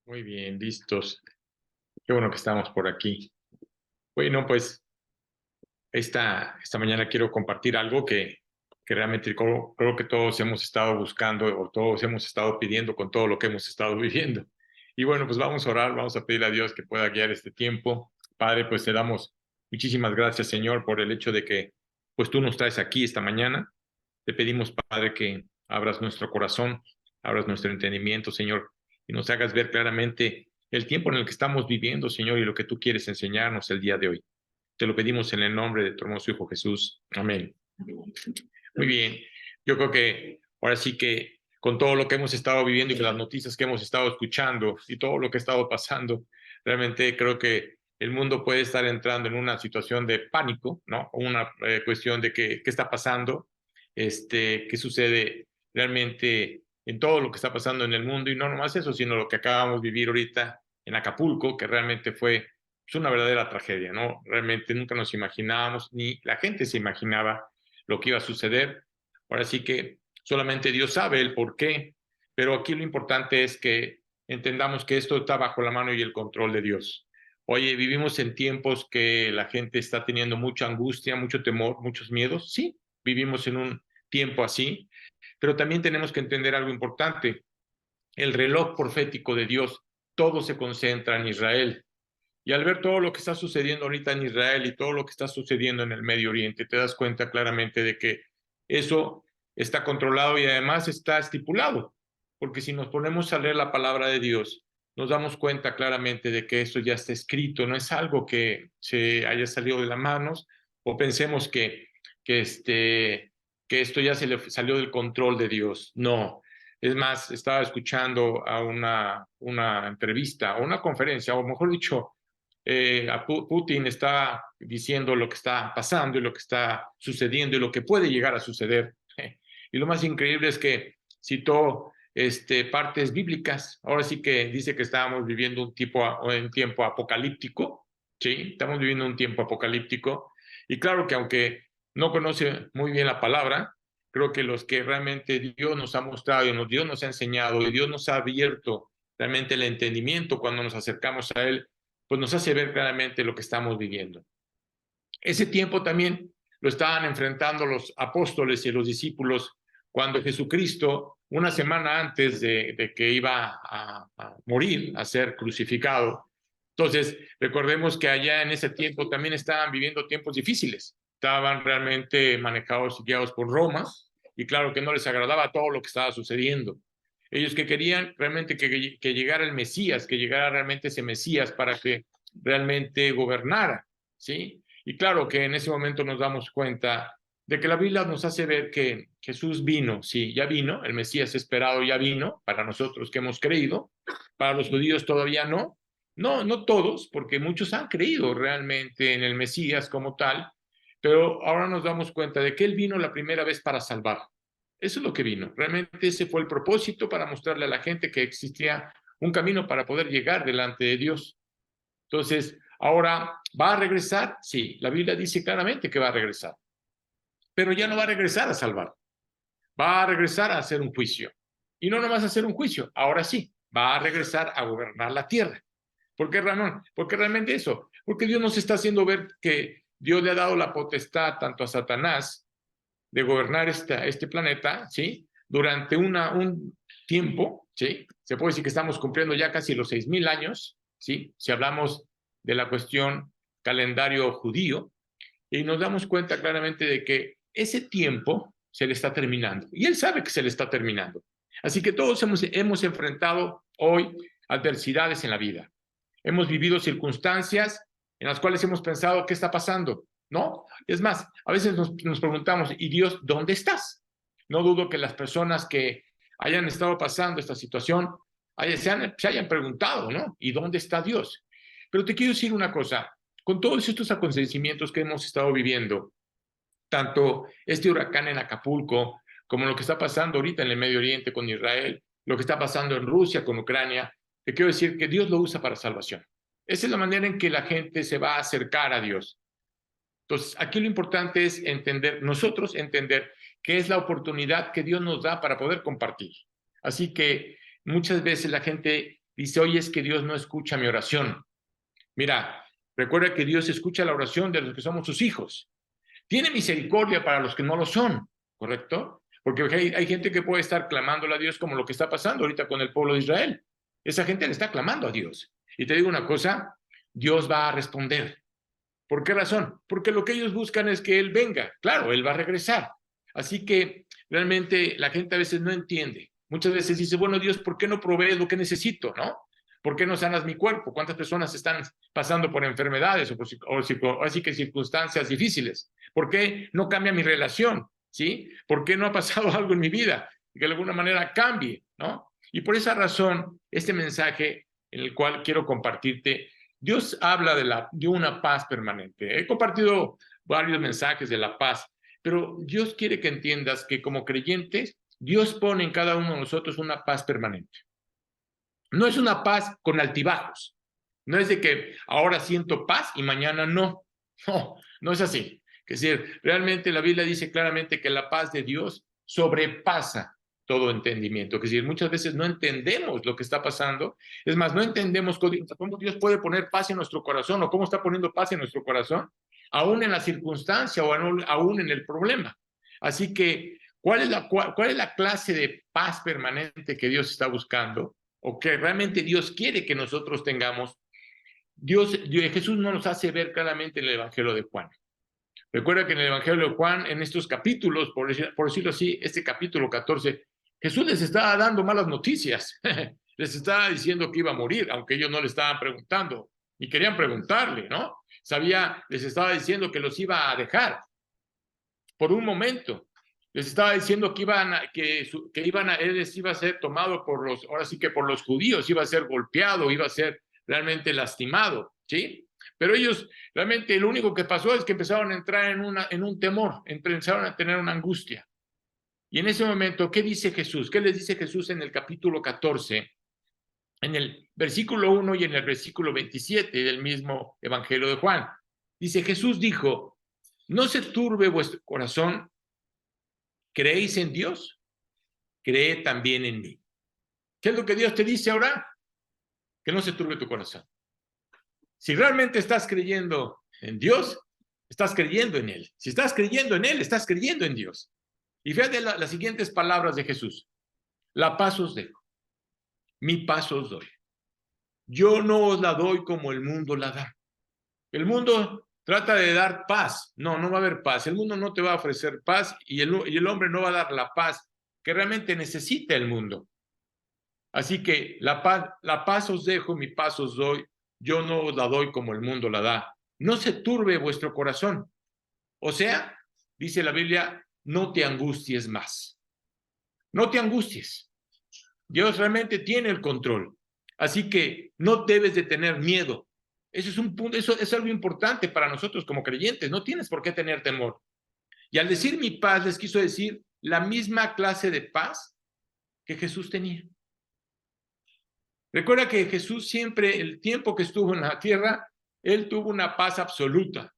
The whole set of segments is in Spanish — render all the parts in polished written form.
Muy bien, listos. Qué bueno que estamos por aquí. Bueno, pues esta mañana quiero compartir algo que realmente creo que todos hemos estado buscando o todos hemos estado pidiendo con todo lo que hemos estado viviendo. Y bueno, pues vamos a orar, vamos a pedirle a Dios que pueda guiar este tiempo. Padre, pues te damos muchísimas gracias, Señor, por el hecho de que pues tú nos traes aquí esta mañana. Te pedimos, Padre, que abras nuestro corazón, abras nuestro entendimiento, Señor, y nos hagas ver claramente el tiempo en el que estamos viviendo, Señor, y lo que tú quieres enseñarnos el día de hoy. Te lo pedimos en el nombre de tu hermoso Hijo Jesús. Amén. Muy bien. Yo creo que ahora sí que con todo lo que hemos estado viviendo y con las noticias que hemos estado escuchando y todo lo que ha estado pasando, realmente creo que el mundo puede estar entrando en una situación de pánico, ¿no? Una cuestión de qué está pasando, qué sucede realmente en todo lo que está pasando en el mundo, y no nomás eso, sino lo que acabamos de vivir ahorita en Acapulco, que realmente fue una verdadera tragedia, ¿no? Realmente nunca nos imaginábamos, ni la gente se imaginaba lo que iba a suceder. Ahora sí que solamente Dios sabe el por qué, pero aquí lo importante es que entendamos que esto está bajo la mano y el control de Dios. Oye, vivimos en tiempos que la gente está teniendo mucha angustia, mucho temor, muchos miedos. Sí, vivimos en un tiempo así, pero también tenemos que entender algo importante. El reloj profético de Dios, todo se concentra en Israel. Y al ver todo lo que está sucediendo ahorita en Israel y todo lo que está sucediendo en el Medio Oriente, te das cuenta claramente de que eso está controlado y además está estipulado. Porque si nos ponemos a leer la palabra de Dios, nos damos cuenta claramente de que eso ya está escrito, no es algo que se haya salido de las manos o pensemos que esto ya se le salió del control de Dios. No. Es más, estaba escuchando a una entrevista o una conferencia, o mejor dicho, Putin está diciendo lo que está pasando y lo que está sucediendo y lo que puede llegar a suceder. Y lo más increíble es que citó partes bíblicas. Ahora sí que dice que estábamos viviendo un tiempo apocalíptico, ¿sí? Estamos viviendo un tiempo apocalíptico. Y claro que aunque no conoce muy bien la palabra, creo que los que realmente Dios nos ha mostrado y Dios nos ha enseñado y Dios nos ha abierto realmente el entendimiento cuando nos acercamos a Él, pues nos hace ver claramente lo que estamos viviendo. Ese tiempo también lo estaban enfrentando los apóstoles y los discípulos cuando Jesucristo, una semana antes de que iba a morir, a ser crucificado. Entonces, recordemos que allá en ese tiempo también estaban viviendo tiempos difíciles. Estaban realmente manejados y guiados por Roma, y claro que no les agradaba todo lo que estaba sucediendo. Ellos que querían realmente que llegara el Mesías, que llegara realmente ese Mesías para que realmente gobernara, ¿sí? Y claro que en ese momento nos damos cuenta de que la Biblia nos hace ver que Jesús vino, sí, ya vino, el Mesías esperado ya vino, para nosotros que hemos creído, para los judíos todavía no, no todos, porque muchos han creído realmente en el Mesías como tal, pero ahora nos damos cuenta de que Él vino la primera vez para salvar. Eso es lo que vino. Realmente ese fue el propósito, para mostrarle a la gente que existía un camino para poder llegar delante de Dios. Entonces, ahora, ¿va a regresar? Sí, la Biblia dice claramente que va a regresar, pero ya no va a regresar a salvar, va a regresar a hacer un juicio. Y no nomás a hacer un juicio, ahora sí, va a regresar a gobernar la tierra. ¿Por qué, Ramón? Porque realmente eso, porque Dios nos está haciendo ver que Dios le ha dado la potestad tanto a Satanás de gobernar este planeta, ¿sí? Durante un tiempo, ¿sí? Se puede decir que estamos cumpliendo ya casi los 6,000 años, ¿sí? Si hablamos de la cuestión calendario judío, y nos damos cuenta claramente de que ese tiempo se le está terminando, y él sabe que se le está terminando. Así que todos hemos enfrentado hoy adversidades en la vida. Hemos vivido circunstancias en las cuales hemos pensado, ¿qué está pasando? ¿No? Es más, a veces nos preguntamos, ¿y Dios dónde estás? No dudo que las personas que hayan estado pasando esta situación se hayan preguntado, ¿no? ¿Y dónde está Dios? Pero te quiero decir una cosa, con todos estos acontecimientos que hemos estado viviendo, tanto este huracán en Acapulco, como lo que está pasando ahorita en el Medio Oriente con Israel, lo que está pasando en Rusia con Ucrania, te quiero decir que Dios lo usa para salvación. Esa es la manera en que la gente se va a acercar a Dios. Entonces, aquí lo importante es entender, nosotros entender qué es la oportunidad que Dios nos da para poder compartir. Así que muchas veces la gente dice, oye, es que Dios no escucha mi oración. Mira, recuerda que Dios escucha la oración de los que somos sus hijos. Tiene misericordia para los que no lo son, ¿correcto? Porque hay gente que puede estar clamándole a Dios como lo que está pasando ahorita con el pueblo de Israel. Esa gente le está clamando a Dios. Y te digo una cosa, Dios va a responder. ¿Por qué razón? Porque lo que ellos buscan es que Él venga. Claro, Él va a regresar. Así que realmente la gente a veces no entiende. Muchas veces dice, bueno, Dios, ¿por qué no provees lo que necesito, no? ¿Por qué no sanas mi cuerpo? ¿Cuántas personas están pasando por enfermedades o así que circunstancias difíciles? ¿Por qué no cambia mi relación? ¿Sí? ¿Por qué no ha pasado algo en mi vida que de alguna manera cambie, no? Y por esa razón, este mensaje en el cual quiero compartirte, Dios habla de una paz permanente. He compartido varios mensajes de la paz, pero Dios quiere que entiendas que como creyentes, Dios pone en cada uno de nosotros una paz permanente. No es una paz con altibajos. No es de que ahora siento paz y mañana no. No, no es así. Es decir, realmente la Biblia dice claramente que la paz de Dios sobrepasa todo entendimiento. Es decir, muchas veces no entendemos lo que está pasando. Es más, no entendemos cómo Dios puede poner paz en nuestro corazón o cómo está poniendo paz en nuestro corazón, aún en la circunstancia o aún en el problema. Así que, ¿cuál es la clase de paz permanente que Dios está buscando o que realmente Dios quiere que nosotros tengamos? Jesús no nos hace ver claramente en el Evangelio de Juan. Recuerda que en el Evangelio de Juan, en estos capítulos, por decirlo así, este capítulo 14, Jesús les estaba dando malas noticias. Les estaba diciendo que iba a morir, aunque ellos no le estaban preguntando, ni querían preguntarle, ¿no? Les estaba diciendo que los iba a dejar por un momento. Les estaba diciendo que él les iba a ser tomado ahora sí que por los judíos, iba a ser golpeado, iba a ser realmente lastimado, ¿sí? Pero ellos, realmente lo único que pasó es que empezaron a entrar en un temor, empezaron a tener una angustia. Y en ese momento, ¿qué dice Jesús? ¿Qué les dice Jesús en el capítulo 14? En el versículo 1 y en el versículo 27 del mismo Evangelio de Juan. Dice, Jesús dijo, no se turbe vuestro corazón, ¿creéis en Dios? Creed también en mí. ¿Qué es lo que Dios te dice ahora? Que no se turbe tu corazón. Si realmente estás creyendo en Dios, estás creyendo en Él. Si estás creyendo en Él, estás creyendo en Dios. Y fíjate las siguientes palabras de Jesús. La paz os dejo, mi paz os doy. Yo no os la doy como el mundo la da. El mundo trata de dar paz. No, no va a haber paz. El mundo no te va a ofrecer paz y el hombre no va a dar la paz que realmente necesita el mundo. Así que la paz os dejo, mi paz os doy. Yo no os la doy como el mundo la da. No se turbe vuestro corazón. O sea, dice la Biblia, no te angusties más. No te angusties. Dios realmente tiene el control. Así que no debes de tener miedo. Eso es un punto, eso es algo importante para nosotros como creyentes. No tienes por qué tener temor. Y al decir mi paz, les quiso decir la misma clase de paz que Jesús tenía. Recuerda que Jesús siempre, el tiempo que estuvo en la tierra, Él tuvo una paz absoluta.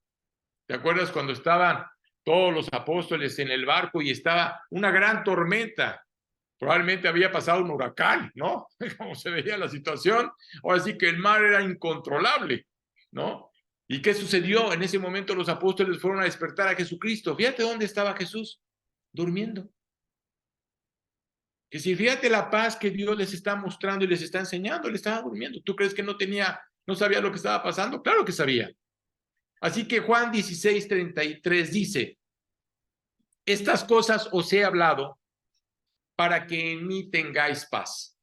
¿Te acuerdas cuando estaban todos los apóstoles en el barco y estaba una gran tormenta? Probablemente había pasado un huracán, ¿no? Como se veía la situación. Ahora sí que el mar era incontrolable, ¿no? ¿Y qué sucedió? En ese momento los apóstoles fueron a despertar a Jesucristo. Fíjate dónde estaba Jesús, durmiendo. Que si fíjate la paz que Dios les está mostrando y les está enseñando, él estaba durmiendo. ¿Tú crees que no sabía lo que estaba pasando? Claro que sabía. Así que Juan 16:33 dice, estas cosas os he hablado para que en mí tengáis paz.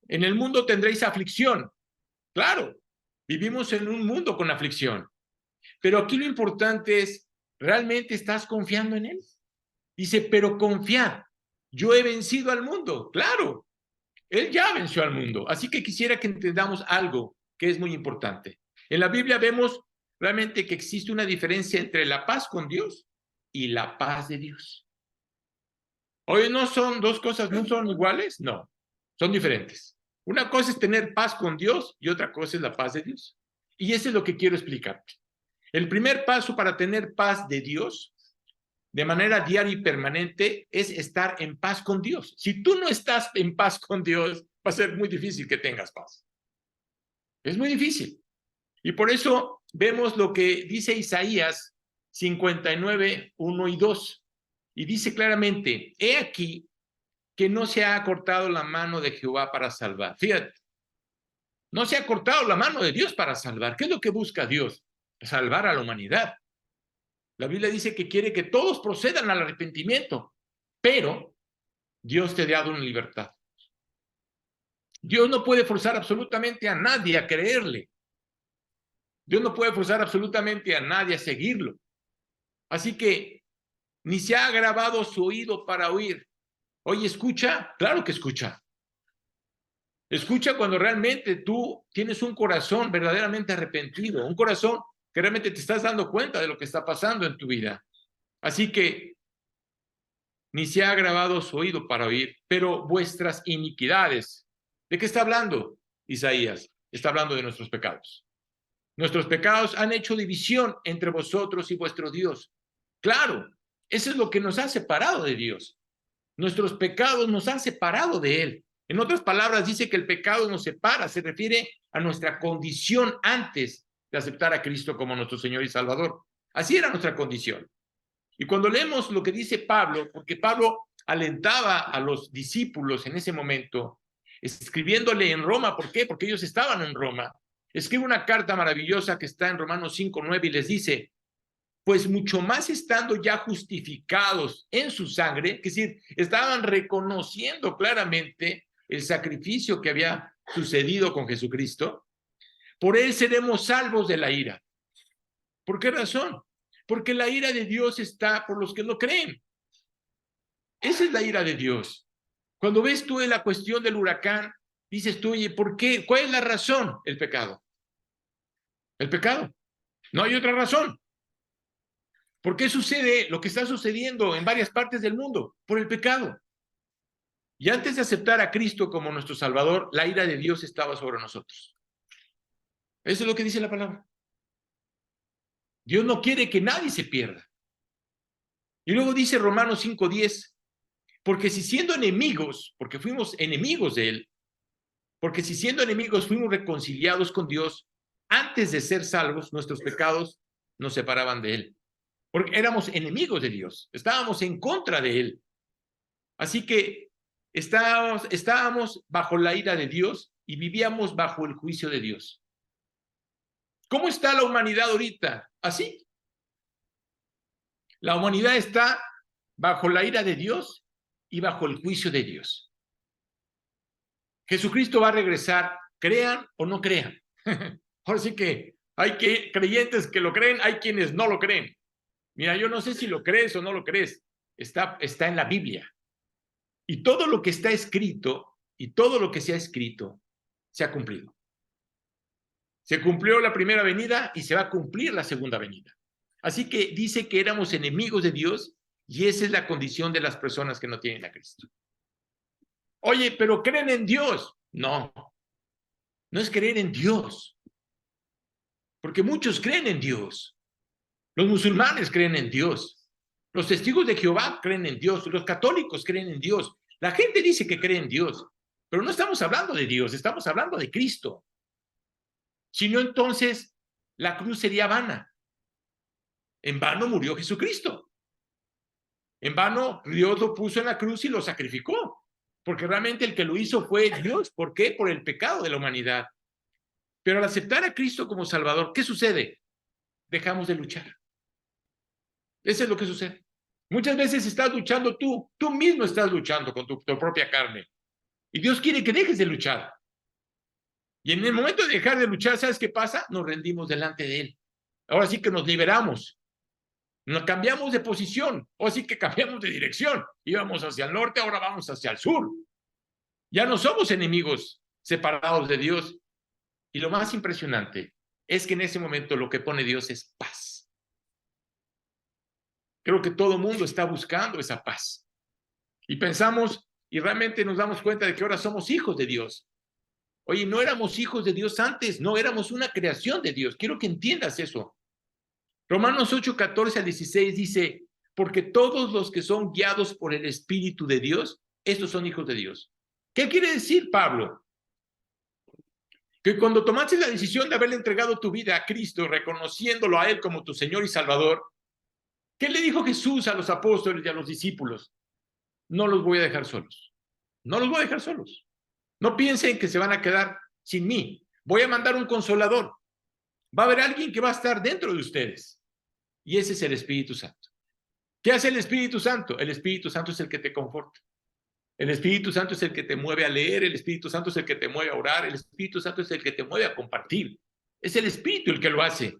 En el mundo tendréis aflicción. Claro, vivimos en un mundo con aflicción. Pero aquí lo importante es, ¿realmente estás confiando en Él? Dice, pero confiad, yo he vencido al mundo. Claro, Él ya venció al mundo. Así que quisiera que entendamos algo que es muy importante. En la Biblia vemos realmente que existe una diferencia entre la paz con Dios y la paz de Dios. Oye, ¿no son dos cosas, no son iguales? No, son diferentes. Una cosa es tener paz con Dios y otra cosa es la paz de Dios. Y eso es lo que quiero explicarte. El primer paso para tener paz de Dios de manera diaria y permanente es estar en paz con Dios. Si tú no estás en paz con Dios, va a ser muy difícil que tengas paz. Es muy difícil. Y por eso vemos lo que dice Isaías 59, 1 y 2. Y dice claramente, he aquí que no se ha cortado la mano de Jehová para salvar. Fíjate, no se ha cortado la mano de Dios para salvar. ¿Qué es lo que busca Dios? Salvar a la humanidad. La Biblia dice que quiere que todos procedan al arrepentimiento, pero Dios te ha dado una libertad. Dios no puede forzar absolutamente a nadie a creerle. Dios no puede forzar absolutamente a nadie a seguirlo. Así que ni se ha agravado su oído para oír. Oye, ¿escucha? Claro que escucha. Escucha cuando realmente tú tienes un corazón verdaderamente arrepentido, un corazón que realmente te estás dando cuenta de lo que está pasando en tu vida. Así que ni se ha agravado su oído para oír, pero vuestras iniquidades. ¿De qué está hablando Isaías? Está hablando de nuestros pecados. Nuestros pecados han hecho división entre vosotros y vuestro Dios. Claro, eso es lo que nos ha separado de Dios. Nuestros pecados nos han separado de Él. En otras palabras, dice que el pecado nos separa, se refiere a nuestra condición antes de aceptar a Cristo como nuestro Señor y Salvador. Así era nuestra condición. Y cuando leemos lo que dice Pablo, porque Pablo alentaba a los discípulos en ese momento, escribiéndole en Roma, ¿por qué? Porque ellos estaban en Roma. Escribe una carta maravillosa que está en Romanos 5:9 y les dice, pues mucho más estando ya justificados en su sangre, es decir, estaban reconociendo claramente el sacrificio que había sucedido con Jesucristo, por él seremos salvos de la ira. ¿Por qué razón? Porque la ira de Dios está por los que no creen. Esa es la ira de Dios. Cuando ves tú en la cuestión del huracán, dices tú, oye, ¿por qué? ¿Cuál es la razón? El pecado. El pecado. No hay otra razón. ¿Por qué sucede lo que está sucediendo en varias partes del mundo? Por el pecado. Y antes de aceptar a Cristo como nuestro Salvador, la ira de Dios estaba sobre nosotros. Eso es lo que dice la palabra. Dios no quiere que nadie se pierda. Y luego dice Romanos 5:10, porque si siendo enemigos, porque fuimos enemigos de Él, porque si siendo enemigos fuimos reconciliados con Dios, antes de ser salvos, nuestros pecados nos separaban de Él. Porque éramos enemigos de Dios, estábamos en contra de Él. Así que estábamos bajo la ira de Dios y vivíamos bajo el juicio de Dios. ¿Cómo está la humanidad ahorita? Así. La humanidad está bajo la ira de Dios y bajo el juicio de Dios. Jesucristo va a regresar, crean o no crean. Ahora sí que hay creyentes que lo creen, hay quienes no lo creen. Mira, yo no sé si lo crees o no lo crees. Está en la Biblia. Y todo lo que está escrito y todo lo que se ha escrito se ha cumplido. Se cumplió la primera venida y se va a cumplir la segunda venida. Así que dice que éramos enemigos de Dios y esa es la condición de las personas que no tienen a Cristo. Oye, pero creen en Dios. No, no es creer en Dios. Porque muchos creen en Dios. Los musulmanes creen en Dios. Los testigos de Jehová creen en Dios. Los católicos creen en Dios. La gente dice que cree en Dios. Pero no estamos hablando de Dios, estamos hablando de Cristo. Si no, entonces la cruz sería vana. En vano murió Jesucristo. En vano Dios lo puso en la cruz y lo sacrificó. Porque realmente el que lo hizo fue Dios. ¿Por qué? Por el pecado de la humanidad. Pero al aceptar a Cristo como Salvador, ¿qué sucede? Dejamos de luchar. Eso es lo que sucede. Muchas veces estás luchando tú mismo estás luchando con tu propia carne. Y Dios quiere que dejes de luchar. Y en el momento de dejar de luchar, ¿sabes qué pasa? Nos rendimos delante de Él. Ahora sí que nos liberamos. Nos cambiamos de posición. Ahora sí que cambiamos de dirección. Íbamos hacia el norte, ahora vamos hacia el sur. Ya no somos enemigos separados de Dios. Y lo más impresionante es que en ese momento lo que pone Dios es paz. Creo que todo el mundo está buscando esa paz. Y pensamos y realmente nos damos cuenta de que ahora somos hijos de Dios. Oye, no éramos hijos de Dios antes, no éramos una creación de Dios. Quiero que entiendas eso. Romanos 8, 14 al 16 dice, porque todos los que son guiados por el Espíritu de Dios, estos son hijos de Dios. ¿Qué quiere decir Pablo? Que cuando tomaste la decisión de haberle entregado tu vida a Cristo, reconociéndolo a Él como tu Señor y Salvador, ¿qué le dijo Jesús a los apóstoles y a los discípulos? No los voy a dejar solos. No los voy a dejar solos. No piensen que se van a quedar sin mí. Voy a mandar un consolador. Va a haber alguien que va a estar dentro de ustedes. Y ese es el Espíritu Santo. ¿Qué hace el Espíritu Santo? El Espíritu Santo es el que te conforta. El Espíritu Santo es el que te mueve a leer, el Espíritu Santo es el que te mueve a orar, el Espíritu Santo es el que te mueve a compartir. Es el Espíritu el que lo hace.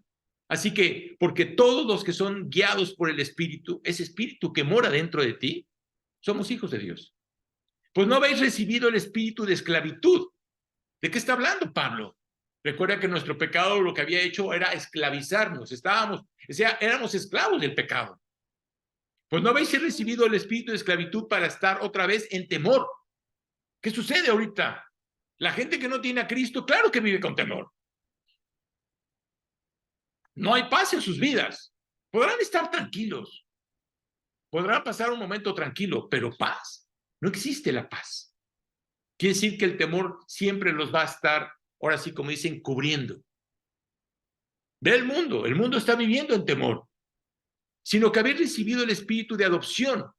Así que, porque todos los que son guiados por el Espíritu, ese Espíritu que mora dentro de ti, somos hijos de Dios. Pues no habéis recibido el espíritu de esclavitud. ¿De qué está hablando Pablo? Recuerda que nuestro pecado lo que había hecho era esclavizarnos. Éramos esclavos del pecado. Pues no habéis recibido el espíritu de esclavitud para estar otra vez en temor. ¿Qué sucede ahorita? La gente que no tiene a Cristo, claro que vive con temor. No hay paz en sus vidas. Podrán estar tranquilos. Podrán pasar un momento tranquilo, pero paz. No existe la paz. Quiere decir que el temor siempre los va a estar, ahora sí, como dicen, cubriendo. Ve el mundo está viviendo en temor. Sino que habéis recibido el espíritu de adopción,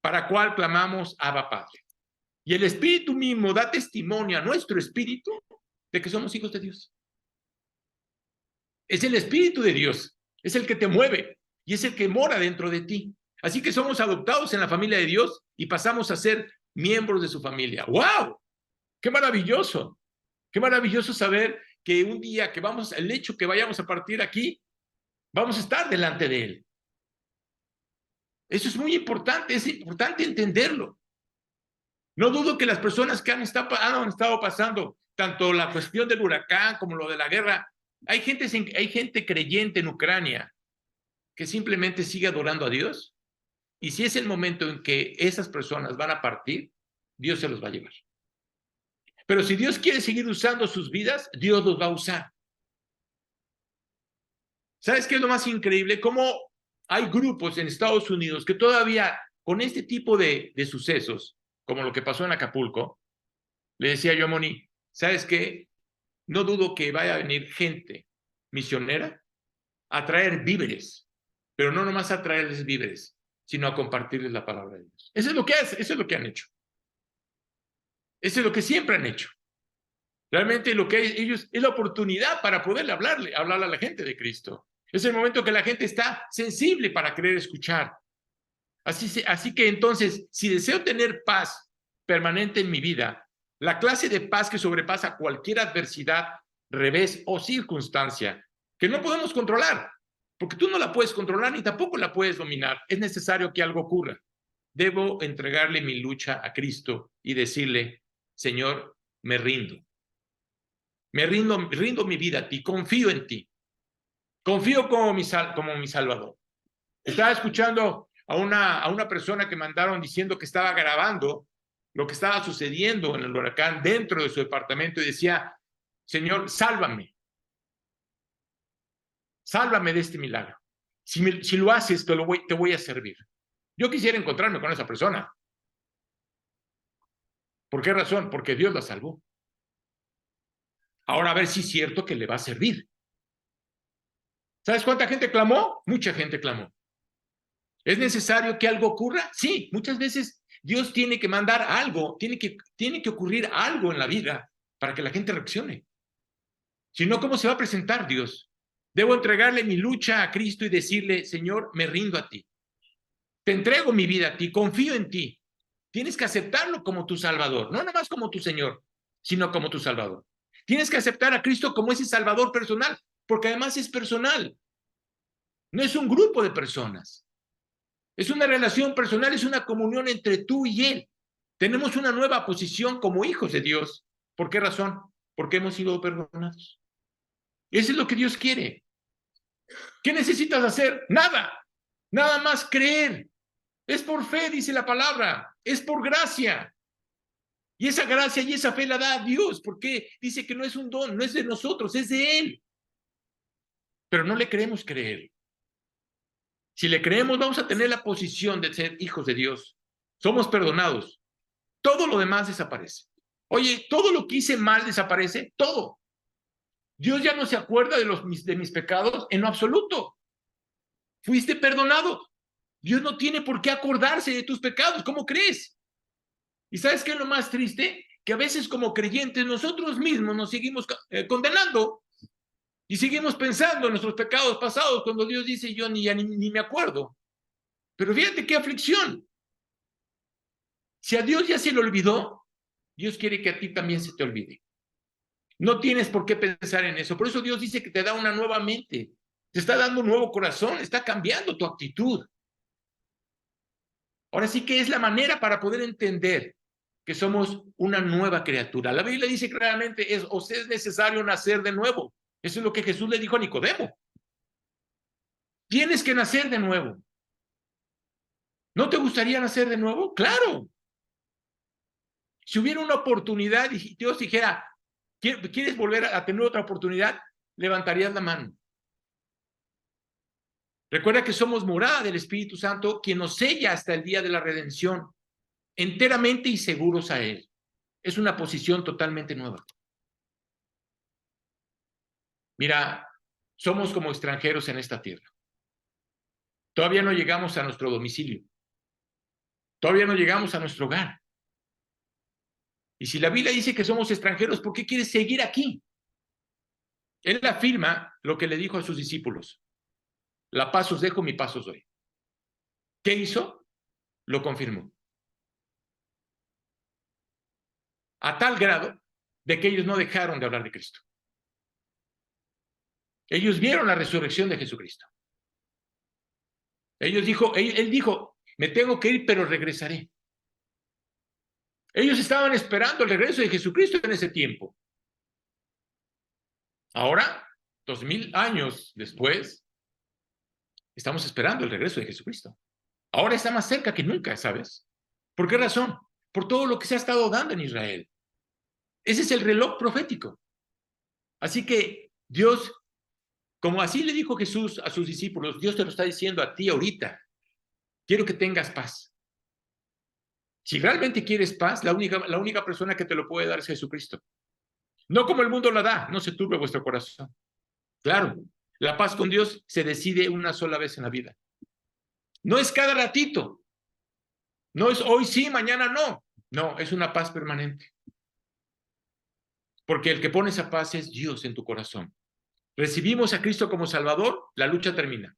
para cual clamamos Abba Padre. Y el Espíritu mismo da testimonio a nuestro espíritu de que somos hijos de Dios. Es el Espíritu de Dios, es el que te mueve y es el que mora dentro de ti. Así que somos adoptados en la familia de Dios y pasamos a ser miembros de su familia. ¡Wow! ¡Qué maravilloso! Qué maravilloso saber que un día que el hecho que vayamos a partir aquí, vamos a estar delante de Él. Eso es muy importante, es importante entenderlo. No dudo que las personas que han estado pasando tanto la cuestión del huracán como lo de la guerra, hay gente creyente en Ucrania que simplemente sigue adorando a Dios, y si es el momento en que esas personas van a partir, Dios se los va a llevar. Pero si Dios quiere seguir usando sus vidas, Dios los va a usar. ¿Sabes qué es lo más increíble? Cómo hay grupos en Estados Unidos que todavía con este tipo de sucesos, como lo que pasó en Acapulco, le decía yo a Moni, ¿sabes qué? No dudo que vaya a venir gente misionera a traer víveres, pero no nomás a traerles víveres, sino a compartirles la palabra de Dios. Eso es lo que han hecho. Eso es lo que siempre han hecho. Realmente lo que ellos es la oportunidad para poderle hablarle a la gente de Cristo. Es el momento que la gente está sensible para querer escuchar. Así que entonces, si deseo tener paz permanente en mi vida, la clase de paz que sobrepasa cualquier adversidad, revés o circunstancia, que no podemos controlar, porque tú no la puedes controlar ni tampoco la puedes dominar, es necesario que algo ocurra. Debo entregarle mi lucha a Cristo y decirle, Señor, me rindo. Rindo mi vida a ti, confío en ti. Confío como mi Salvador. Estaba escuchando a una persona que mandaron diciendo que estaba grabando lo que estaba sucediendo en el huracán dentro de su departamento y decía, Señor, sálvame. Sálvame de este milagro. Si lo haces, te voy a servir. Yo quisiera encontrarme con esa persona. ¿Por qué razón? Porque Dios la salvó. Ahora a ver si es cierto que le va a servir. ¿Sabes cuánta gente clamó? Mucha gente clamó. ¿Es necesario que algo ocurra? Sí, muchas veces Dios tiene que mandar algo, tiene que ocurrir algo en la vida para que la gente reaccione. Si no, ¿cómo se va a presentar Dios? Debo entregarle mi lucha a Cristo y decirle, Señor, me rindo a ti. Te entrego mi vida a ti, confío en ti. Tienes que aceptarlo como tu Salvador, no nomás como tu Señor, sino como tu Salvador. Tienes que aceptar a Cristo como ese Salvador personal, porque además es personal. No es un grupo de personas. Es una relación personal, es una comunión entre tú y Él. Tenemos una nueva posición como hijos de Dios. ¿Por qué razón? Porque hemos sido perdonados. Eso es lo que Dios quiere. ¿Qué necesitas hacer? Nada. Nada más creer. Es por fe, dice la palabra. Es por gracia. Y esa gracia y esa fe la da a Dios, porque dice que no es un don, no es de nosotros, es de Él. pero no le queremos creer. Si le creemos, vamos a tener la posición de ser hijos de Dios. Somos perdonados. Todo lo demás desaparece. Oye, todo lo que hice mal desaparece, todo. Dios ya no se acuerda de mis pecados en lo absoluto. Fuiste perdonado. Dios no tiene por qué acordarse de tus pecados. ¿Cómo crees? ¿Y sabes qué es lo más triste? Que a veces como creyentes nosotros mismos nos seguimos condenando y seguimos pensando en nuestros pecados pasados cuando Dios dice yo ni me acuerdo. Pero fíjate qué aflicción. Si a Dios ya se le olvidó, Dios quiere que a ti también se te olvide. No tienes por qué pensar en eso. Por eso Dios dice que te da una nueva mente. Te está dando un nuevo corazón. Está cambiando tu actitud. Ahora sí que es la manera para poder entender que somos una nueva criatura. La Biblia dice claramente, os es necesario nacer de nuevo. Eso es lo que Jesús le dijo a Nicodemo. Tienes que nacer de nuevo. ¿No te gustaría nacer de nuevo? Claro. Si hubiera una oportunidad y Dios dijera, ¿quieres volver a tener otra oportunidad? Levantarías la mano. Recuerda que somos morada del Espíritu Santo, quien nos sella hasta el día de la redención, enteramente y seguros a Él. Es una posición totalmente nueva. Mira, somos como extranjeros en esta tierra. Todavía no llegamos a nuestro domicilio. Todavía no llegamos a nuestro hogar. Y si la Biblia dice que somos extranjeros, ¿por qué quieres seguir aquí? Él afirma lo que le dijo a sus discípulos. La paz os dejo, mi paz os doy. ¿Qué hizo? Lo confirmó. A tal grado de que ellos no dejaron de hablar de Cristo. Ellos vieron la resurrección de Jesucristo. Él dijo, me tengo que ir, pero regresaré. Ellos estaban esperando el regreso de Jesucristo en ese tiempo. Ahora, 2000 años después, estamos esperando el regreso de Jesucristo. Ahora está más cerca que nunca, ¿sabes? ¿Por qué razón? Por todo lo que se ha estado dando en Israel. Ese es el reloj profético. Así que Dios, como así le dijo Jesús a sus discípulos, Dios te lo está diciendo a ti ahorita. Quiero que tengas paz. Si realmente quieres paz, la única persona que te lo puede dar es Jesucristo. No como el mundo la da, no se turbe vuestro corazón. Claro, la paz con Dios se decide una sola vez en la vida. No es cada ratito. No es hoy sí, mañana no. No, es una paz permanente. Porque el que pone esa paz es Dios en tu corazón. Recibimos a Cristo como Salvador, la lucha termina.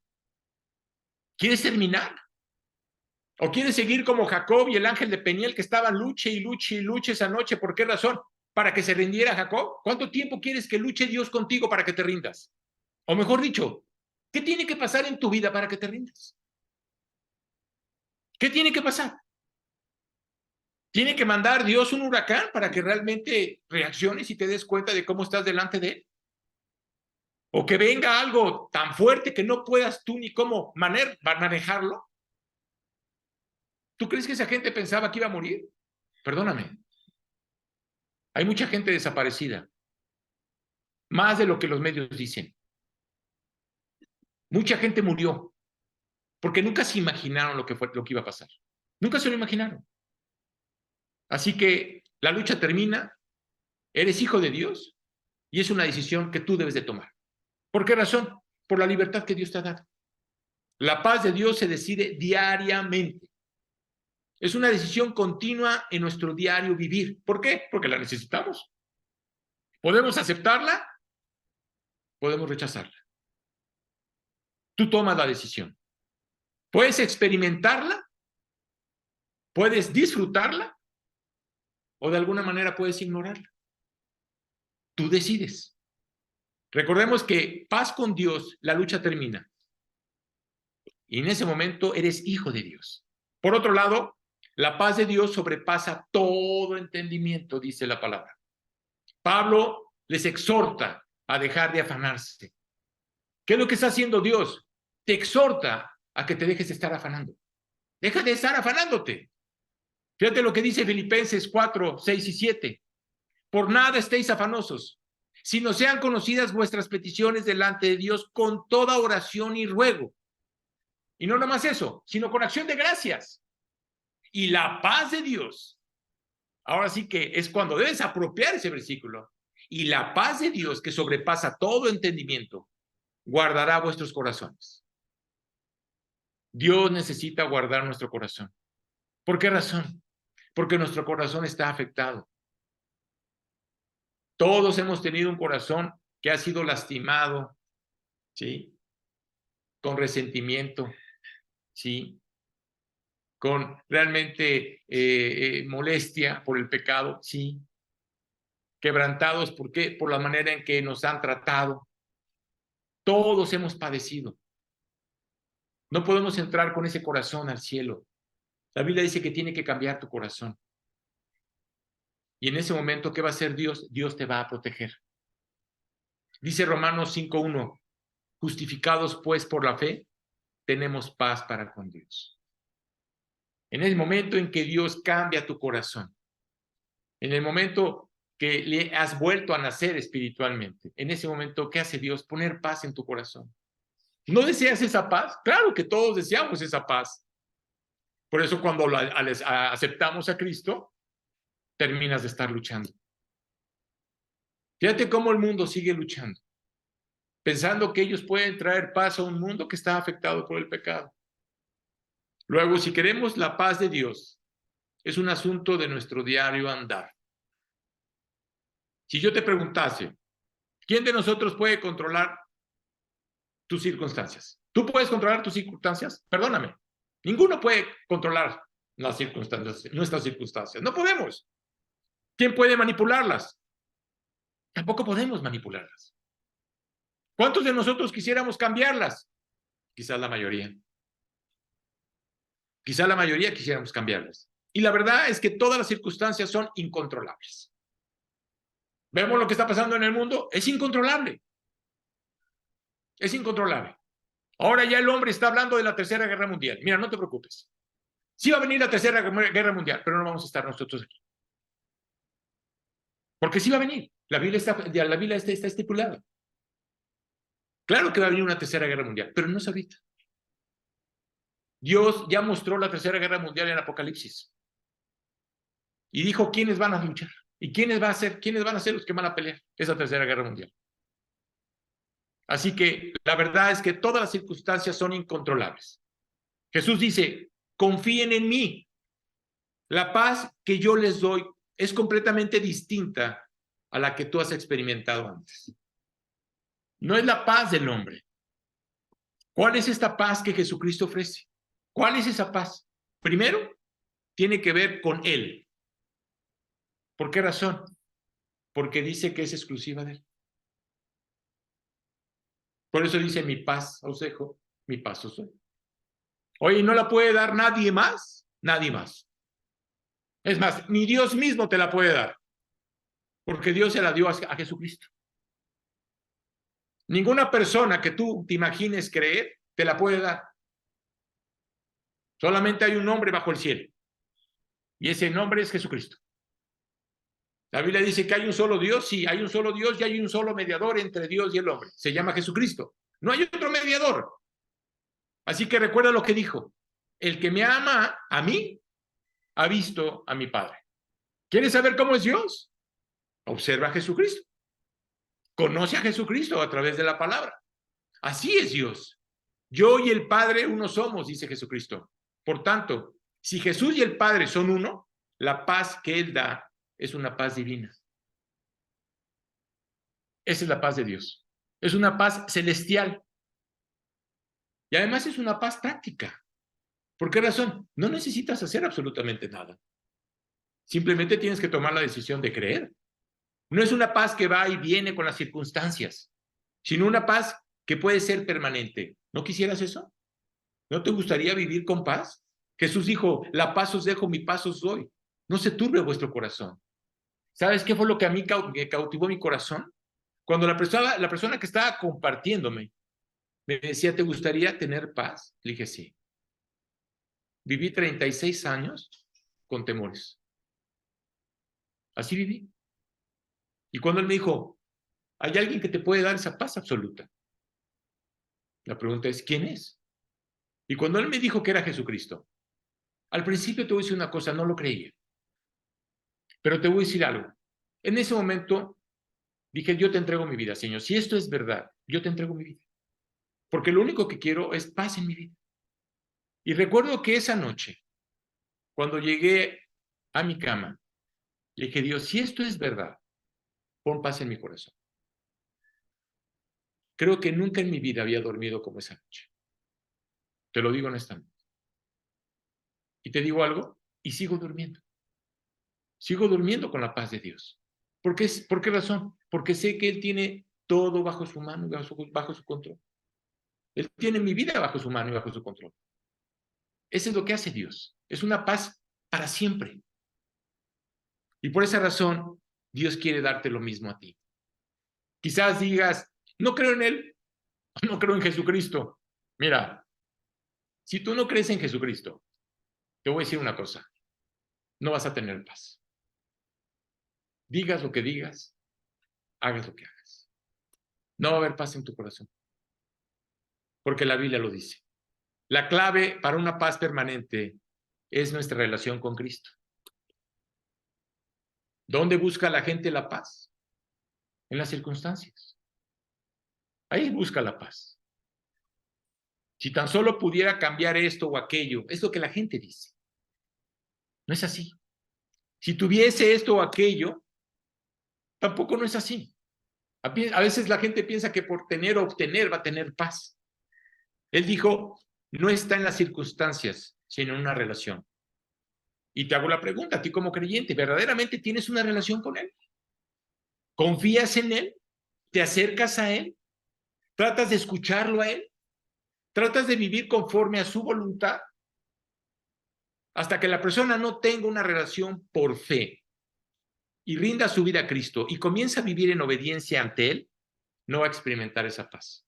¿Quieres terminar? ¿O quieres seguir como Jacob y el ángel de Peniel que estaban luche y luche y luche esa noche? ¿Por qué razón? ¿Para que se rindiera Jacob? ¿Cuánto tiempo quieres que luche Dios contigo para que te rindas? O mejor dicho, ¿qué tiene que pasar en tu vida para que te rindas? ¿Qué tiene que pasar? ¿Tiene que mandar Dios un huracán para que realmente reacciones y te des cuenta de cómo estás delante de Él? ¿O que venga algo tan fuerte que no puedas tú ni cómo manejarlo? ¿Tú crees que esa gente pensaba que iba a morir? Perdóname. Hay mucha gente desaparecida. Más de lo que los medios dicen. Mucha gente murió porque nunca se imaginaron lo que iba a pasar. Nunca se lo imaginaron. Así que la lucha termina, eres hijo de Dios y es una decisión que tú debes de tomar. ¿Por qué razón? Por la libertad que Dios te ha dado. La paz de Dios se decide diariamente. Es una decisión continua en nuestro diario vivir. ¿Por qué? Porque la necesitamos. ¿Podemos aceptarla? Podemos rechazarla. Tú tomas la decisión. Puedes experimentarla, puedes disfrutarla o de alguna manera puedes ignorarla. Tú decides. Recordemos que paz con Dios, la lucha termina. Y en ese momento eres hijo de Dios. Por otro lado, la paz de Dios sobrepasa todo entendimiento, dice la palabra. Pablo les exhorta a dejar de afanarse. ¿Qué es lo que está haciendo Dios? Te exhorta a que te dejes de estar afanando. Deja de estar afanándote. Fíjate lo que dice Filipenses 4, 6 y 7. Por nada estéis afanosos, sino sean conocidas vuestras peticiones delante de Dios con toda oración y ruego. Y no nomás eso, sino con acción de gracias. Y la paz de Dios, ahora sí que es cuando debes apropiar ese versículo, y la paz de Dios que sobrepasa todo entendimiento, guardará vuestros corazones. Dios necesita guardar nuestro corazón. ¿Por qué razón? Porque nuestro corazón está afectado. Todos hemos tenido un corazón que ha sido lastimado, ¿sí? Con resentimiento, ¿sí? Con realmente molestia por el pecado, ¿sí? Quebrantados, ¿por qué? Por la manera en que nos han tratado. Todos hemos padecido. No podemos entrar con ese corazón al cielo. La Biblia dice que tiene que cambiar tu corazón. Y en ese momento, ¿qué va a hacer Dios? Dios te va a proteger. Dice Romanos 5:1, justificados pues por la fe, tenemos paz para con Dios. En el momento en que Dios cambia tu corazón, en el momento que le has vuelto a nacer espiritualmente, en ese momento, ¿qué hace Dios? Poner paz en tu corazón. ¿No deseas esa paz? Claro que todos deseamos esa paz. Por eso cuando aceptamos a Cristo, terminas de estar luchando. Fíjate cómo el mundo sigue luchando, pensando que ellos pueden traer paz a un mundo que está afectado por el pecado. Luego, si queremos la paz de Dios, es un asunto de nuestro diario andar. Si yo te preguntase, ¿quién de nosotros puede controlar tus circunstancias? ¿Tú puedes controlar tus circunstancias? Perdóname. Ninguno puede controlar las circunstancias, nuestras circunstancias. No podemos. ¿Quién puede manipularlas? Tampoco podemos manipularlas. ¿Cuántos de nosotros quisiéramos cambiarlas? Quizás la mayoría. Quizás la mayoría quisiéramos cambiarlas. Y la verdad es que todas las circunstancias son incontrolables. Vemos lo que está pasando en el mundo, es incontrolable. Es incontrolable. Ahora ya el hombre está hablando de la Tercera Guerra Mundial. Mira, no te preocupes. Sí va a venir la Tercera Guerra Mundial, pero no vamos a estar nosotros aquí. Porque sí va a venir. La Biblia está estipulada. Claro que va a venir una Tercera Guerra Mundial, pero no es ahorita. Dios ya mostró la Tercera Guerra Mundial en Apocalipsis. Y dijo quiénes van a luchar. ¿Y quiénes van a ser los que van a pelear esa Tercera Guerra Mundial? Así que la verdad es que todas las circunstancias son incontrolables. Jesús dice, confíen en mí. La paz que yo les doy es completamente distinta a la que tú has experimentado antes. No es la paz del hombre. ¿Cuál es esta paz que Jesucristo ofrece? ¿Cuál es esa paz? Primero, tiene que ver con Él. ¿Por qué razón? Porque dice que es exclusiva de Él. Por eso dice, mi paz os dejo, mi paz os doy. Oye, ¿no la puede dar nadie más? Nadie más. Es más, ni Dios mismo te la puede dar, porque Dios se la dio a Jesucristo. Ninguna persona que tú te imagines creer te la puede dar. Solamente hay un nombre bajo el cielo, y ese nombre es Jesucristo. La Biblia dice que hay un solo Dios, sí, hay un solo Dios y hay un solo mediador entre Dios y el hombre. Se llama Jesucristo. No hay otro mediador. Así que recuerda lo que dijo. El que me ama a mí, ha visto a mi Padre. ¿Quieres saber cómo es Dios? Observa a Jesucristo. Conoce a Jesucristo a través de la palabra. Así es Dios. Yo y el Padre uno somos, dice Jesucristo. Por tanto, si Jesús y el Padre son uno, la paz que Él da es una paz divina. Esa es la paz de Dios. Es una paz celestial. Y además es una paz práctica. ¿Por qué razón? No necesitas hacer absolutamente nada. Simplemente tienes que tomar la decisión de creer. No es una paz que va y viene con las circunstancias, sino una paz que puede ser permanente. ¿No quisieras eso? ¿No te gustaría vivir con paz? Jesús dijo, la paz os dejo, mi paz os doy. No se turbe vuestro corazón. ¿Sabes qué fue lo que a mí cautivó mi corazón? Cuando la persona que estaba compartiéndome me decía, ¿te gustaría tener paz? Le dije, sí. Viví 36 años con temores. Así viví. Y cuando él me dijo, Hay alguien que te puede dar esa paz absoluta. La pregunta es, ¿quién es? Y cuando él me dijo que era Jesucristo, al principio te voy a decir una cosa, no lo creía. Pero te voy a decir algo. En ese momento dije, yo te entrego mi vida, Señor. Si esto es verdad, yo te entrego mi vida. Porque lo único que quiero es paz en mi vida. Y recuerdo que esa noche, cuando llegué a mi cama, le dije, Dios, si esto es verdad, pon paz en mi corazón. Creo que nunca en mi vida había dormido como esa noche. Te lo digo honestamente. Y te digo algo, y sigo durmiendo. Sigo durmiendo con la paz de Dios. ¿Por qué razón? Porque sé que Él tiene todo bajo su mano y bajo su control. Él tiene mi vida bajo su mano y bajo su control. Eso es lo que hace Dios. Es una paz para siempre. Y por esa razón, Dios quiere darte lo mismo a ti. Quizás digas, no creo en Él, no creo en Jesucristo. Mira, si tú no crees en Jesucristo, te voy a decir una cosa, no vas a tener paz. Digas lo que digas, hagas lo que hagas. No va a haber paz en tu corazón, porque la Biblia lo dice. La clave para una paz permanente es nuestra relación con Cristo. ¿Dónde busca la gente la paz? En las circunstancias. Ahí busca la paz. Si tan solo pudiera cambiar esto o aquello, es lo que la gente dice. No es así. Si tuviese esto o aquello, tampoco no es así. A veces la gente piensa que por tener o obtener va a tener paz. Él dijo, no está en las circunstancias, sino en una relación. Y te hago la pregunta, a ti como creyente, ¿verdaderamente tienes una relación con Él? ¿Confías en Él? ¿Te acercas a Él? ¿Tratas de escucharlo a Él? ¿Tratas de vivir conforme a su voluntad? Hasta que la persona no tenga una relación por fe y rinda su vida a Cristo y comienza a vivir en obediencia ante Él, no va a experimentar esa paz.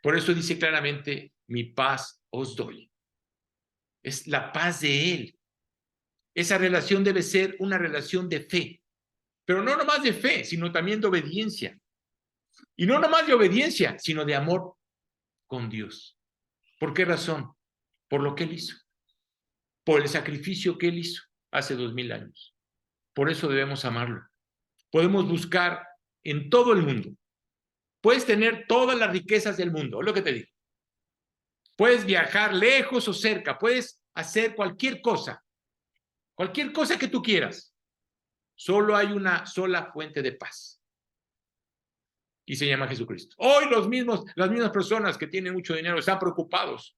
Por eso dice claramente, mi paz os doy. Es la paz de Él. Esa relación debe ser una relación de fe, pero no nomás de fe, sino también de obediencia. Y no nomás de obediencia, sino de amor con Dios. ¿Por qué razón? Por lo que Él hizo. Por el sacrificio que Él hizo hace 2000 años. Por eso debemos amarlo. Podemos buscar en todo el mundo. Puedes tener todas las riquezas del mundo, es lo que te digo. Puedes viajar lejos o cerca, puedes hacer cualquier cosa que tú quieras. Solo hay una sola fuente de paz. Y se llama Jesucristo. Hoy las mismas personas que tienen mucho dinero están preocupados.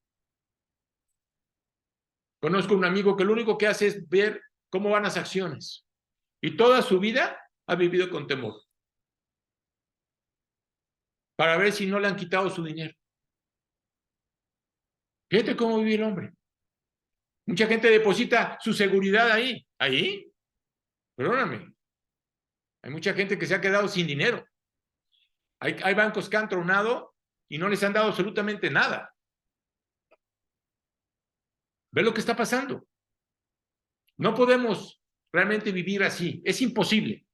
Conozco un amigo que lo único que hace es ver cómo van las acciones. Y toda su vida ha vivido con temor. Para ver si no le han quitado su dinero. Fíjate cómo vive el hombre. Mucha gente deposita su seguridad ahí. ¿Ahí? Perdóname. Hay mucha gente que se ha quedado sin dinero. Hay bancos que han tronado y no les han dado absolutamente nada. ¿Ves lo que está pasando? No podemos realmente vivir así. Es imposible.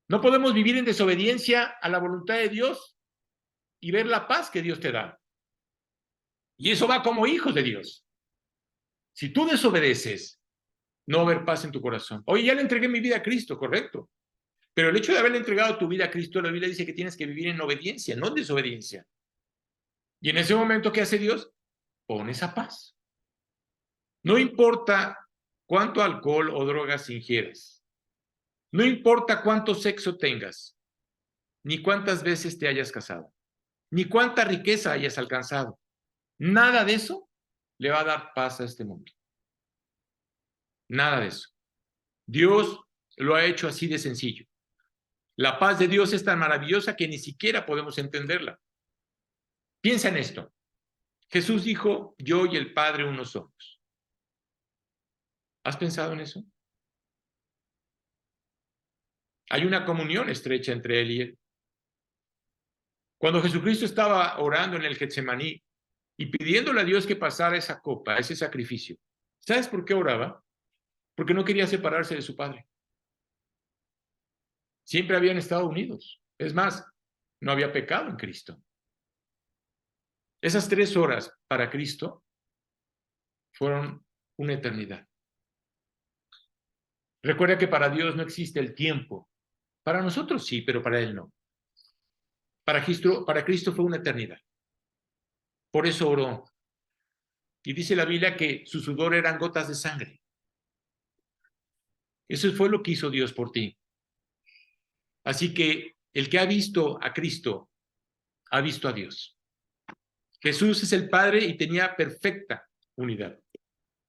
No podemos vivir en desobediencia a la voluntad de Dios y ver la paz que Dios te da. Y eso va como hijos de Dios. Si tú desobedeces, no va a haber paz en tu corazón. Oye, ya le entregué mi vida a Cristo, correcto. Pero el hecho de haberle entregado tu vida a Cristo, la Biblia dice que tienes que vivir en obediencia, no en desobediencia. Y en ese momento, ¿qué hace Dios? Pone esa paz. No importa cuánto alcohol o drogas ingieras. No importa cuánto sexo tengas, ni cuántas veces te hayas casado, ni cuánta riqueza hayas alcanzado. Nada de eso le va a dar paz a este mundo. Nada de eso. Dios lo ha hecho así de sencillo. La paz de Dios es tan maravillosa que ni siquiera podemos entenderla. Piensa en esto. Jesús dijo, yo y el Padre uno somos. ¿Has pensado en eso? Hay una comunión estrecha entre Él y Él. Cuando Jesucristo estaba orando en el Getsemaní y pidiéndole a Dios que pasara esa copa, ese sacrificio, ¿sabes por qué oraba? Porque no quería separarse de su Padre. Siempre habían estado unidos. Es más, no había pecado en Cristo. Esas 3 horas para Cristo fueron una eternidad. Recuerda que para Dios no existe el tiempo. Para nosotros sí, pero para Él no. Para Cristo fue una eternidad. Por eso oró. Y dice la Biblia que su sudor eran gotas de sangre. Eso fue lo que hizo Dios por ti. Así que el que ha visto a Cristo, ha visto a Dios. Jesús es el Padre y tenía perfecta unidad.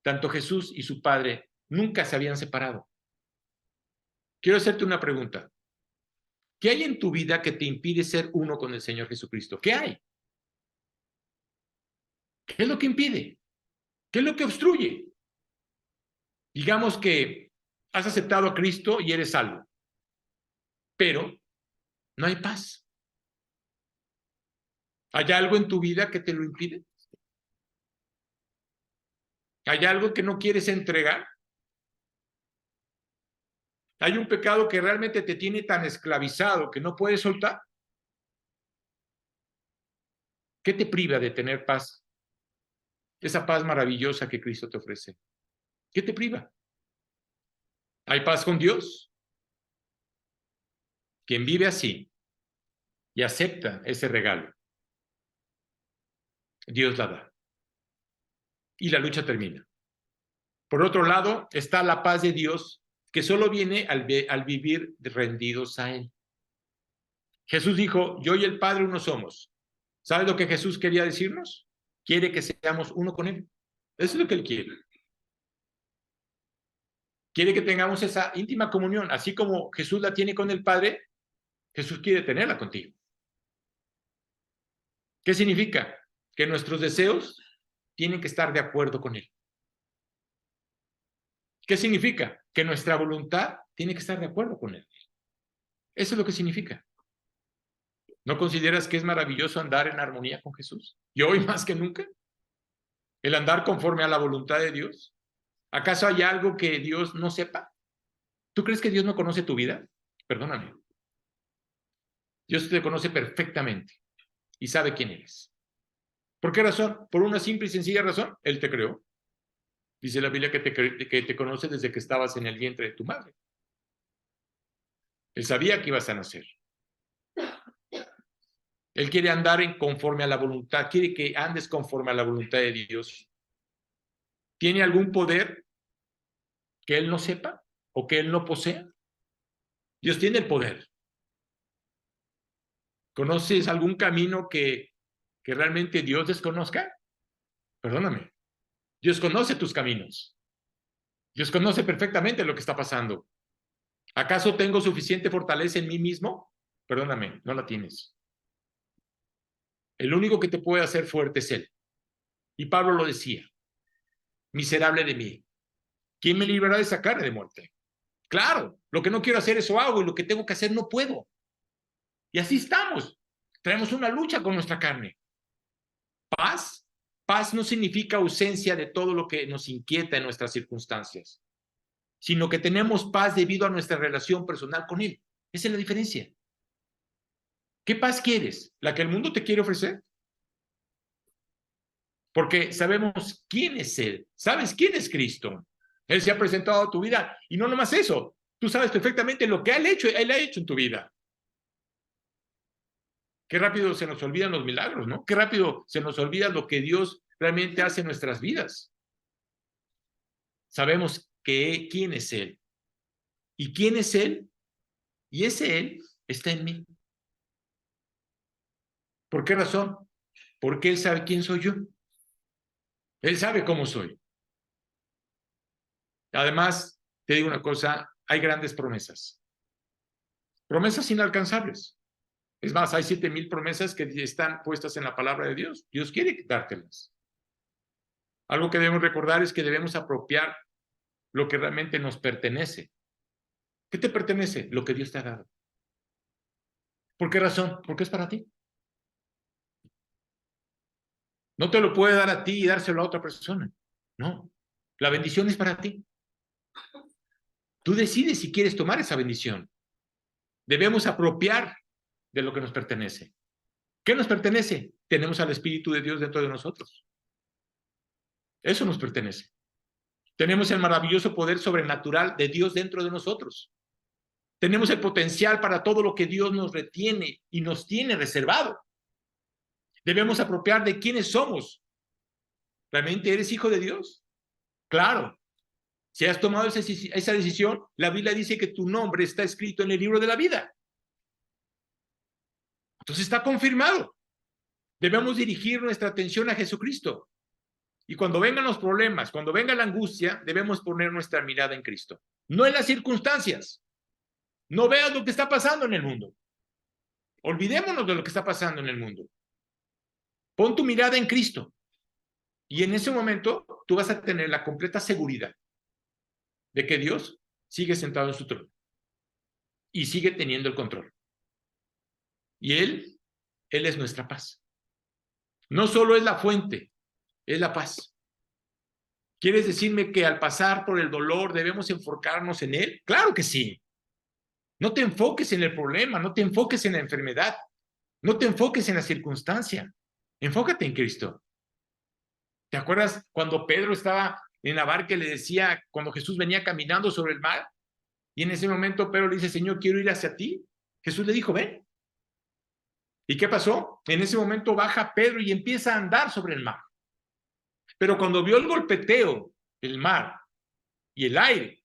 Tanto Jesús y su Padre nunca se habían separado. Quiero hacerte una pregunta. ¿Qué hay en tu vida que te impide ser uno con el Señor Jesucristo? ¿Qué hay? ¿Qué es lo que impide? ¿Qué es lo que obstruye? Digamos que has aceptado a Cristo y eres salvo, pero no hay paz. ¿Hay algo en tu vida que te lo impide? ¿Hay algo que no quieres entregar? ¿Hay un pecado que realmente te tiene tan esclavizado que no puedes soltar? ¿Qué te priva de tener paz? Esa paz maravillosa que Cristo te ofrece. ¿Qué te priva? ¿Hay paz con Dios? Quien vive así y acepta ese regalo, Dios la da. Y la lucha termina. Por otro lado, está la paz de Dios que solo viene al vivir rendidos a Él. Jesús dijo, yo y el Padre uno somos. ¿Sabes lo que Jesús quería decirnos? Quiere que seamos uno con Él. Eso es lo que Él quiere. Quiere que tengamos esa íntima comunión. Así como Jesús la tiene con el Padre, Jesús quiere tenerla contigo. ¿Qué significa? Que nuestros deseos tienen que estar de acuerdo con Él. ¿Qué significa? Que nuestra voluntad tiene que estar de acuerdo con Él. Eso es lo que significa. ¿No consideras que es maravilloso andar en armonía con Jesús? Y hoy más que nunca, el andar conforme a la voluntad de Dios. ¿Acaso hay algo que Dios no sepa? ¿Tú crees que Dios no conoce tu vida? Perdóname. Dios te conoce perfectamente y sabe quién eres. ¿Por qué razón? Por una simple y sencilla razón. Él te creó. Dice la Biblia que te conoce desde que estabas en el vientre de tu madre. Él sabía que ibas a nacer. Él quiere andar conforme a la voluntad, quiere que andes conforme a la voluntad de Dios. ¿Tiene algún poder que Él no sepa o que Él no posea? Dios tiene el poder. ¿Conoces algún camino que realmente Dios desconozca? Perdóname. Dios conoce tus caminos. Dios conoce perfectamente lo que está pasando. ¿Acaso tengo suficiente fortaleza en mí mismo? Perdóname, no la tienes. El único que te puede hacer fuerte es Él. Y Pablo lo decía, miserable de mí, ¿quién me librará de esa carne de muerte? Claro, lo que no quiero hacer eso hago y lo que tengo que hacer no puedo. Y así estamos. Traemos una lucha con nuestra carne. Paz. Paz no significa ausencia de todo lo que nos inquieta en nuestras circunstancias, sino que tenemos paz debido a nuestra relación personal con Él. Esa es la diferencia. ¿Qué paz quieres? ¿La que el mundo te quiere ofrecer? Porque sabemos quién es Él. ¿Sabes quién es Cristo? Él se ha presentado a tu vida. Y no nomás eso. Tú sabes perfectamente lo que Él ha hecho en tu vida. Qué rápido se nos olvidan los milagros, ¿no? Qué rápido se nos olvida lo que Dios realmente hace en nuestras vidas. Sabemos quién es Él. ¿Y quién es Él? Y ese Él está en mí. ¿Por qué razón? Porque Él sabe quién soy yo. Él sabe cómo soy. Además, te digo una cosa, hay grandes promesas. Promesas inalcanzables. Es más, hay 7,000 promesas que están puestas en la palabra de Dios. Dios quiere dártelas. Algo que debemos recordar es que debemos apropiar lo que realmente nos pertenece. ¿Qué te pertenece? Lo que Dios te ha dado. ¿Por qué razón? Porque es para ti. No te lo puede dar a ti y dárselo a otra persona. No. La bendición es para ti. Tú decides si quieres tomar esa bendición. Debemos apropiar de lo que nos pertenece. ¿Qué nos pertenece? Tenemos al Espíritu de Dios dentro de nosotros. Eso nos pertenece. Tenemos el maravilloso poder sobrenatural de Dios dentro de nosotros. Tenemos el potencial para todo lo que Dios nos retiene y nos tiene reservado. Debemos apropiar de quiénes somos. ¿Realmente eres hijo de Dios? Claro. Si has tomado esa decisión, la Biblia dice que tu nombre está escrito en el libro de la vida. Entonces está confirmado. Debemos dirigir nuestra atención a Jesucristo. Y cuando vengan los problemas, cuando venga la angustia, debemos poner nuestra mirada en Cristo. No en las circunstancias. No veas lo que está pasando en el mundo. Olvidémonos de lo que está pasando en el mundo. Pon tu mirada en Cristo. Y en ese momento tú vas a tener la completa seguridad de que Dios sigue sentado en su trono y sigue teniendo el control. Y Él es nuestra paz. No solo es la fuente, es la paz. ¿Quieres decirme que al pasar por el dolor debemos enfocarnos en Él? Claro que sí. No te enfoques en el problema, no te enfoques en la enfermedad, no te enfoques en la circunstancia. Enfócate en Cristo. ¿Te acuerdas cuando Pedro estaba en la barca y le decía, cuando Jesús venía caminando sobre el mar? Y en ese momento Pedro le dice, Señor, quiero ir hacia ti. Jesús le dijo, ven. ¿Y qué pasó? En ese momento baja Pedro y empieza a andar sobre el mar. Pero cuando vio el golpeteo del mar y el aire,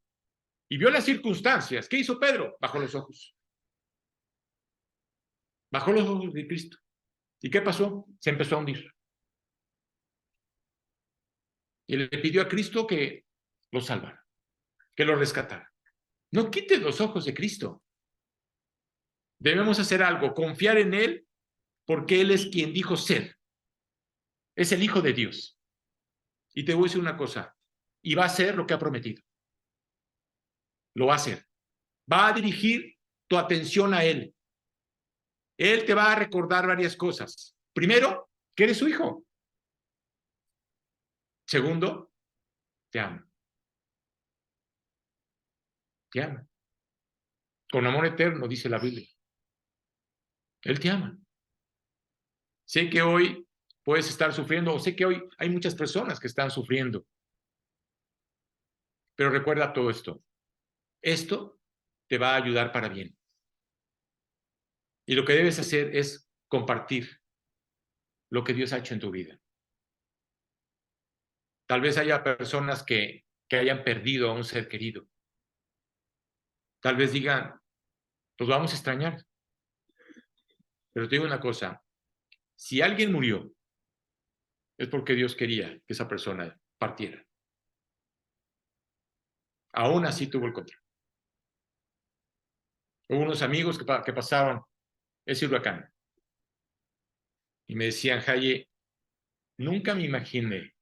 y vio las circunstancias, ¿qué hizo Pedro? Bajó los ojos. Bajó los ojos de Cristo. ¿Y qué pasó? Se empezó a hundir. Y le pidió a Cristo que lo salvara, que lo rescatara. No quites los ojos de Cristo. Debemos hacer algo, confiar en Él, porque Él es quien dijo ser. Es el Hijo de Dios. Y te voy a decir una cosa, y va a hacer lo que ha prometido. Lo va a hacer. Va a dirigir tu atención a Él. Él te va a recordar varias cosas. Primero, que eres su hijo. Segundo, te ama. Te ama. Con amor eterno, dice la Biblia. Él te ama. Sé que hoy puedes estar sufriendo, o sé que hoy hay muchas personas que están sufriendo. Pero recuerda todo esto. Esto te va a ayudar para bien. Y lo que debes hacer es compartir lo que Dios ha hecho en tu vida. Tal vez haya personas que hayan perdido a un ser querido. Tal vez digan, pues vamos a extrañar. Pero te digo una cosa, si alguien murió, es porque Dios quería que esa persona partiera. Aún así tuvo el control. Hubo unos amigos que pasaron ese huracán y me decían, Jaye, nunca me imaginé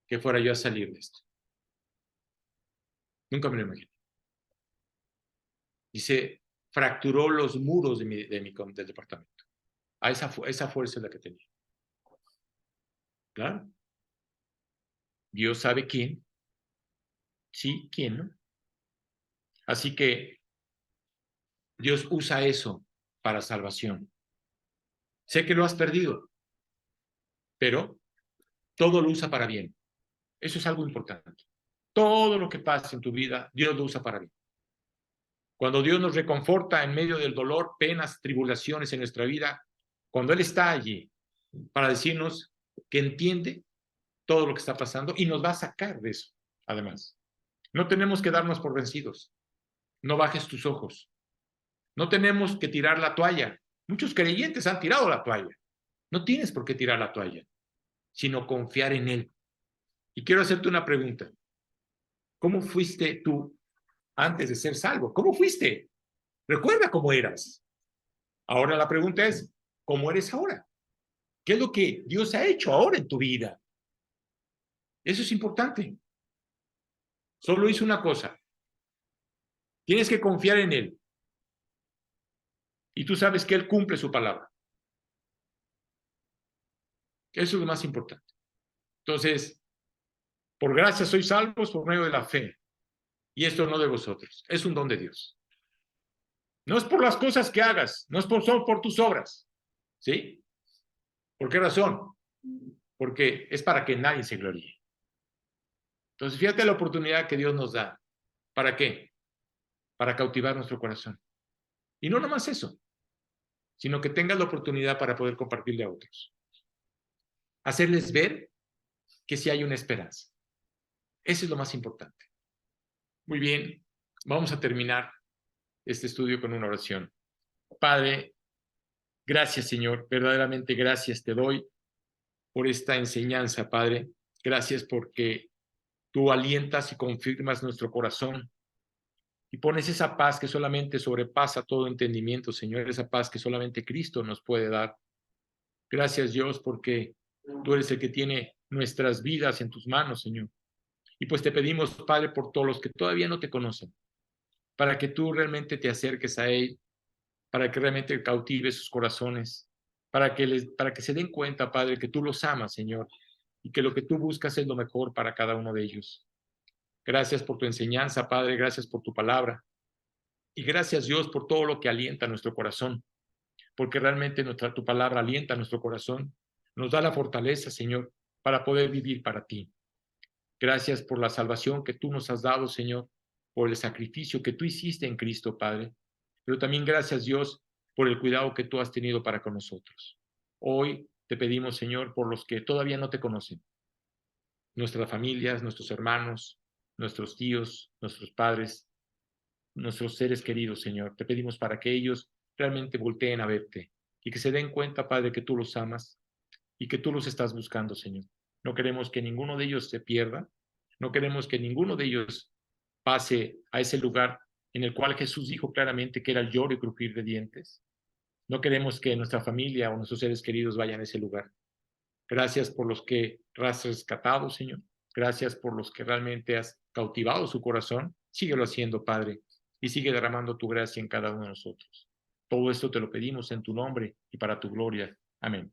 que fuera yo a salir de esto. Nunca me lo imaginé. Y se fracturó los muros del departamento. Esa fuerza es la que tenía. Claro. Dios sabe quién. Sí, quién, ¿no? Así que Dios usa eso para salvación. Sé que lo has perdido, pero todo lo usa para bien. Eso es algo importante. Todo lo que pasa en tu vida, Dios lo usa para bien. Cuando Dios nos reconforta en medio del dolor, penas, tribulaciones en nuestra vida, cuando Él está allí para decirnos que entiende todo lo que está pasando y nos va a sacar de eso, además. No tenemos que darnos por vencidos. No bajes tus ojos. No tenemos que tirar la toalla. Muchos creyentes han tirado la toalla. No tienes por qué tirar la toalla, sino confiar en Él. Y quiero hacerte una pregunta. ¿Cómo fuiste tú antes de ser salvo? ¿Cómo fuiste? Recuerda cómo eras. Ahora la pregunta es, ¿cómo eres ahora? ¿Qué es lo que Dios ha hecho ahora en tu vida? Eso es importante. Solo hizo una cosa. Tienes que confiar en Él. Y tú sabes que Él cumple su palabra. Eso es lo más importante. Entonces, por gracia sois salvos por medio de la fe. Y esto no de vosotros. Es un don de Dios. No es por las cosas que hagas, no es son por tus obras. ¿Sí? ¿Por qué razón? Porque es para que nadie se gloríe. Entonces, fíjate la oportunidad que Dios nos da. ¿Para qué? Para cautivar nuestro corazón. Y no nomás eso, sino que tengas la oportunidad para poder compartirle a otros. Hacerles ver que sí hay una esperanza. Eso es lo más importante. Muy bien, vamos a terminar este estudio con una oración. Padre, gracias, Señor, verdaderamente gracias te doy por esta enseñanza, Padre. Gracias porque tú alientas y confirmas nuestro corazón y pones esa paz que solamente sobrepasa todo entendimiento, Señor, esa paz que solamente Cristo nos puede dar. Gracias, Dios, porque tú eres el que tiene nuestras vidas en tus manos, Señor. Y pues te pedimos, Padre, por todos los que todavía no te conocen, para que tú realmente te acerques a Él, para que realmente cautives sus corazones, para que se den cuenta, Padre, que tú los amas, Señor, y que lo que tú buscas es lo mejor para cada uno de ellos. Gracias por tu enseñanza, Padre, gracias por tu palabra. Y gracias, Dios, por todo lo que alienta nuestro corazón, porque realmente tu palabra alienta nuestro corazón, nos da la fortaleza, Señor, para poder vivir para ti. Gracias por la salvación que tú nos has dado, Señor, por el sacrificio que tú hiciste en Cristo, Padre. Pero también gracias, Dios, por el cuidado que tú has tenido para con nosotros. Hoy te pedimos, Señor, por los que todavía no te conocen, nuestras familias, nuestros hermanos, nuestros tíos, nuestros padres, nuestros seres queridos, Señor. Te pedimos para que ellos realmente volteen a verte y que se den cuenta, Padre, que tú los amas y que tú los estás buscando, Señor. No queremos que ninguno de ellos se pierda, no queremos que ninguno de ellos pase a ese lugar en el cual Jesús dijo claramente que era el lloro y crujir de dientes. No queremos que nuestra familia o nuestros seres queridos vayan a ese lugar. Gracias por los que has rescatado, Señor. Gracias por los que realmente has cautivado su corazón. Síguelo haciendo, Padre, y sigue derramando tu gracia en cada uno de nosotros. Todo esto te lo pedimos en tu nombre y para tu gloria. Amén.